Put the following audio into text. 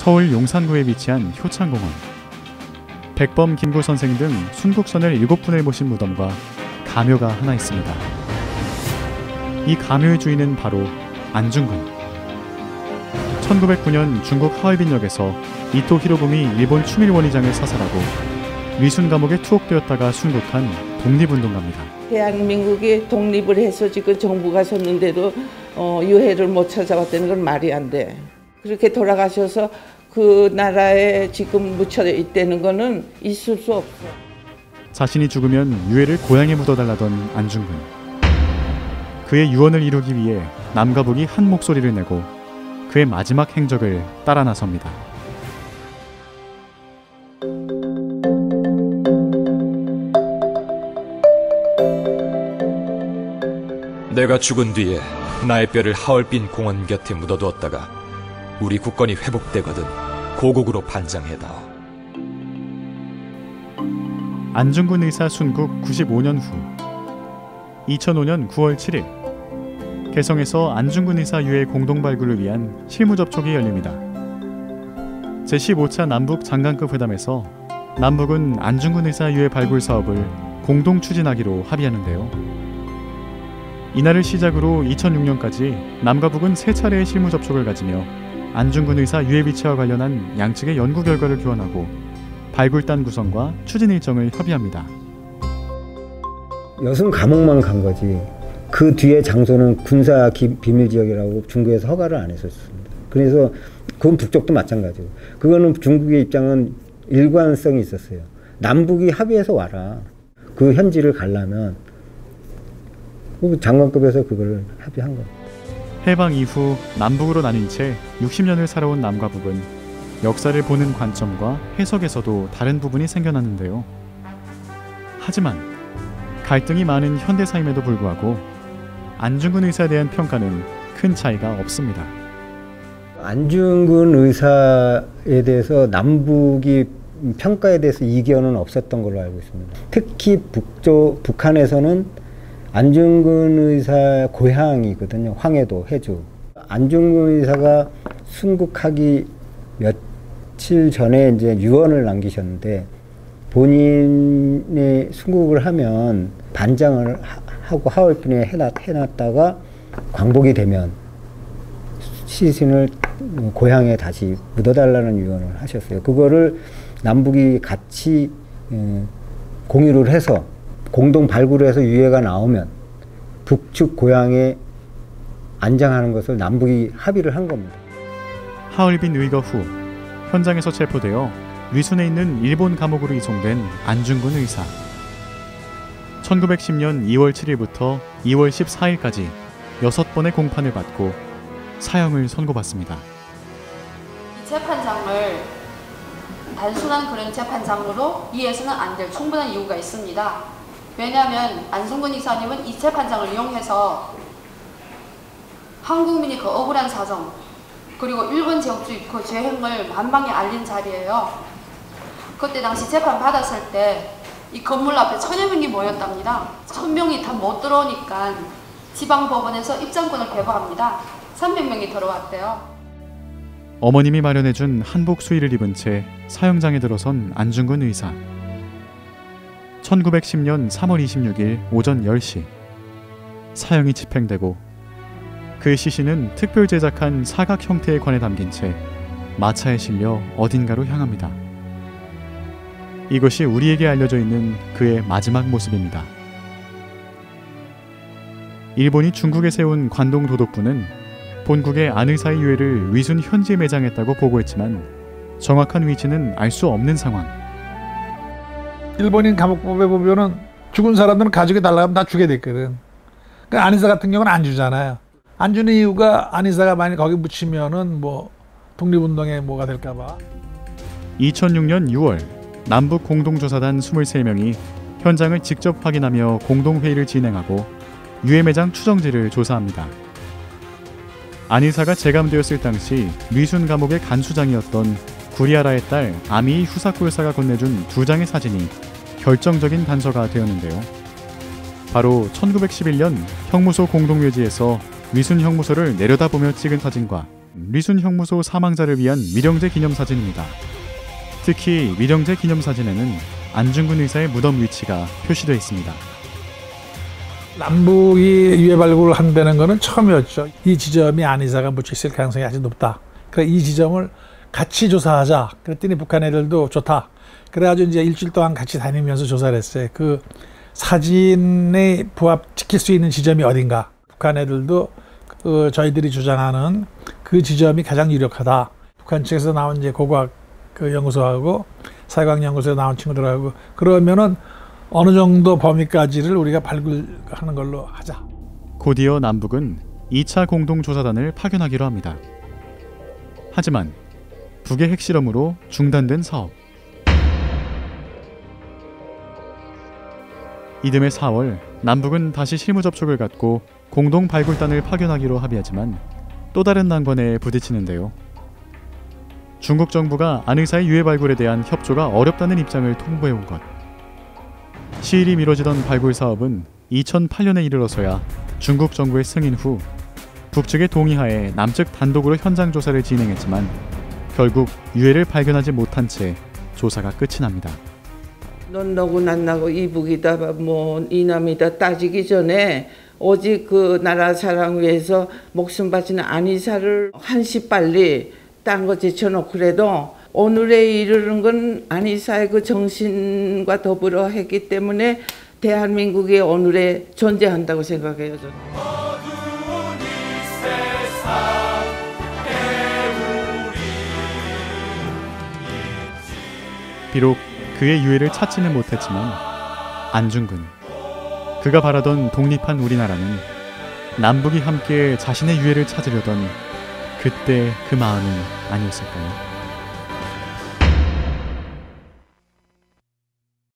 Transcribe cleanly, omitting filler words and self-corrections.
서울 용산구에 위치한 효창공원. 백범, 김구 선생 등 순국선을 7분을 모신 무덤과 가묘가 하나 있습니다. 이 가묘의 주인은 바로 안중근. 1909년 중국 하얼빈역에서 이토 히로부미 일본 충일원의장을 사살하고 위순 감옥에 투옥되었다가 순국한 독립운동가입니다. 대한민국이 독립을 해서 지금 정부가 섰는데도 유해를 못 찾아왔다는 건 말이 안 돼. 그렇게 돌아가셔서 그 나라에 지금 묻혀 있다는 거는 있을 수 없어. 자신이 죽으면 유해를 고향에 묻어달라던 안중근. 그의 유언을 이루기 위해 남과 북이 한 목소리를 내고 그의 마지막 행적을 따라 나섭니다. 내가 죽은 뒤에 나의 뼈를 하얼빈 공원 곁에 묻어두었다가 우리 국권이 회복되거든 고국으로 반장해다오. 안중근 의사 순국 95년 후 2005년 9월 7일 개성에서 안중근 의사 유해 공동 발굴을 위한 실무 접촉이 열립니다. 제15차 남북 장관급 회담에서 남북은 안중근 의사 유해 발굴 사업을 공동 추진하기로 합의하는데요. 이날을 시작으로 2006년까지 남과 북은 3차례의 실무 접촉을 가지며 안중근 의사 유해 비치와 관련한 양측의 연구 결과를 교환하고 발굴단 구성과 추진 일정을 협의합니다. 여순 감옥만 간 거지. 그 뒤에 장소는 군사 비밀지역이라고 중국에서 허가를 안 했었습니다. 그래서 그건 북쪽도 마찬가지고. 그거는 중국의 입장은 일관성이 있었어요. 남북이 합의해서 와라. 그 현지를 가려면 장관급에서 그걸 합의한 겁니다. 해방 이후 남북으로 나뉜 채 60년을 살아온 남과 북은 역사를 보는 관점과 해석에서도 다른 부분이 생겨났는데요. 하지만 갈등이 많은 현대사임에도 불구하고 안중근 의사에 대한 평가는 큰 차이가 없습니다. 안중근 의사에 대해서 남북이 평가에 대해서 이견은 없었던 걸로 알고 있습니다. 특히 북한에서는 안중근 의사 고향이거든요. 황해도, 해주. 안중근 의사가 순국하기 며칠 전에 이제 유언을 남기셨는데 본인이 순국을 하면 반장을 하고 하얼빈에 해놨다가 광복이 되면 시신을 고향에 다시 묻어달라는 유언을 하셨어요. 그거를 남북이 같이 공유를 해서 공동 발굴을 해서 유해가 나오면 북측 고향에 안장하는 것을 남북이 합의를 한 겁니다. 하얼빈 의거 후 현장에서 체포되어 위순에 있는 일본 감옥으로 이송된 안중근 의사. 1910년 2월 7일부터 2월 14일까지 6번의 공판을 받고 사형을 선고받습니다. 이 재판장을 단순한 그런 재판장으로 이해해서는 안 될 충분한 이유가 있습니다. 왜냐하면 안중근 이사님은 이 재판장을 이용해서 한국민이 그 억울한 사정 그리고 일본 제국주의 그 죄행을 만방에 알린 자리예요. 그때 당시 재판 받았을 때 이 건물 앞에 1000여 명이 모였답니다. 1000명이 다 못 들어오니까 지방법원에서 입장권을 배부합니다. 300명이 들어왔대요. 어머님이 마련해준 한복 수의를 입은 채 사형장에 들어선 안중근 의사. 1910년 3월 26일 오전 10시 사형이 집행되고 그 시신은 특별 제작한 사각 형태의 관에 담긴 채 마차에 실려 어딘가로 향합니다. 이것이 우리에게 알려져 있는 그의 마지막 모습입니다. 일본이 중국에 세운 관동 도독부는 본국의 안 의사의 유해를 위순 현지에 매장했다고 보고했지만 정확한 위치는 알 수 없는 상황. 일본인 감옥법에 보면은 죽은 사람들은 가족이 달라면 다 주게 됐거든. 그러니까 안 의사 같은 경우는 안 주잖아요. 안 주는 이유가 안 의사가 만약 거기 묻히면은 뭐 독립운동에 뭐가 될까봐. 2006년 6월 남북 공동조사단 23명이 현장을 직접 확인하며 공동회의를 진행하고 유해 매장 추정지를 조사합니다. 안 의사가 재감되었을 당시 미순 감옥의 간수장이었던 구리아라의 딸 아미이 후사코 여사가 건네준 2장의 사진이 결정적인 단서가 되었는데요. 바로 1911년 형무소 공동묘지에서 미순 형무소를 내려다보며 찍은 사진과 리순 형무소 사망자를 위한 위령제 기념사진입니다. 특히 위령제 기념사진에는 안중근 의사의 무덤 위치가 표시되어 있습니다. 남북이 유해 발굴을 한다는 것은 처음이었죠. 이 지점이 안 의사가 묻혀 있을 가능성이 아주 높다. 그래 이 지점을 같이 조사하자. 그랬더니 북한 애들도 좋다. 그래가지고 이제 일주일 동안 같이 다니면서 조사를 했어요. 그 사진에 부합시킬 수 있는 지점이 어딘가. 북한 애들도 저희들이 주장하는 그 지점이 가장 유력하다. 북한 측에서 나온 이제 고고학 그 연구소하고 사회과학연구소에 나온 친구들하고 그러면은 어느 정도 범위까지를 우리가 발굴하는 걸로 하자. 곧이어 남북은 2차 공동조사단을 파견하기로 합니다. 하지만 북의 핵실험으로 중단된 사업. 이듬해 4월 남북은 다시 실무 접촉을 갖고 공동 발굴단을 파견하기로 합의하지만 또 다른 난관에 부딪히는데요. 중국 정부가 안 의사의 유해 발굴에 대한 협조가 어렵다는 입장을 통보해온 것. 시일이 미뤄지던 발굴 사업은 2008년에 이르러서야 중국 정부의 승인 후 북측의 동의하에 남측 단독으로 현장 조사를 진행했지만 결국 유해를 발견하지 못한 채 조사가 끝이 납니다. 넌 너고 난 나고 이북이다 뭐 이남이다 따지기 전에 오직 그 나라 사랑 위해서 목숨 바치는 안 의사를 한시 빨리 딴 거 제쳐놓고라도 오늘에 이르는 건 안 의사의 그 정신과 더불어 했기 때문에 대한민국이 오늘에 존재한다고 생각해요. 저는. 비록 그의 유해를 찾지는 못했지만 안중근, 그가 바라던 독립한 우리나라는 남북이 함께 자신의 유해를 찾으려던 그때 그 마음이 아니었을까요?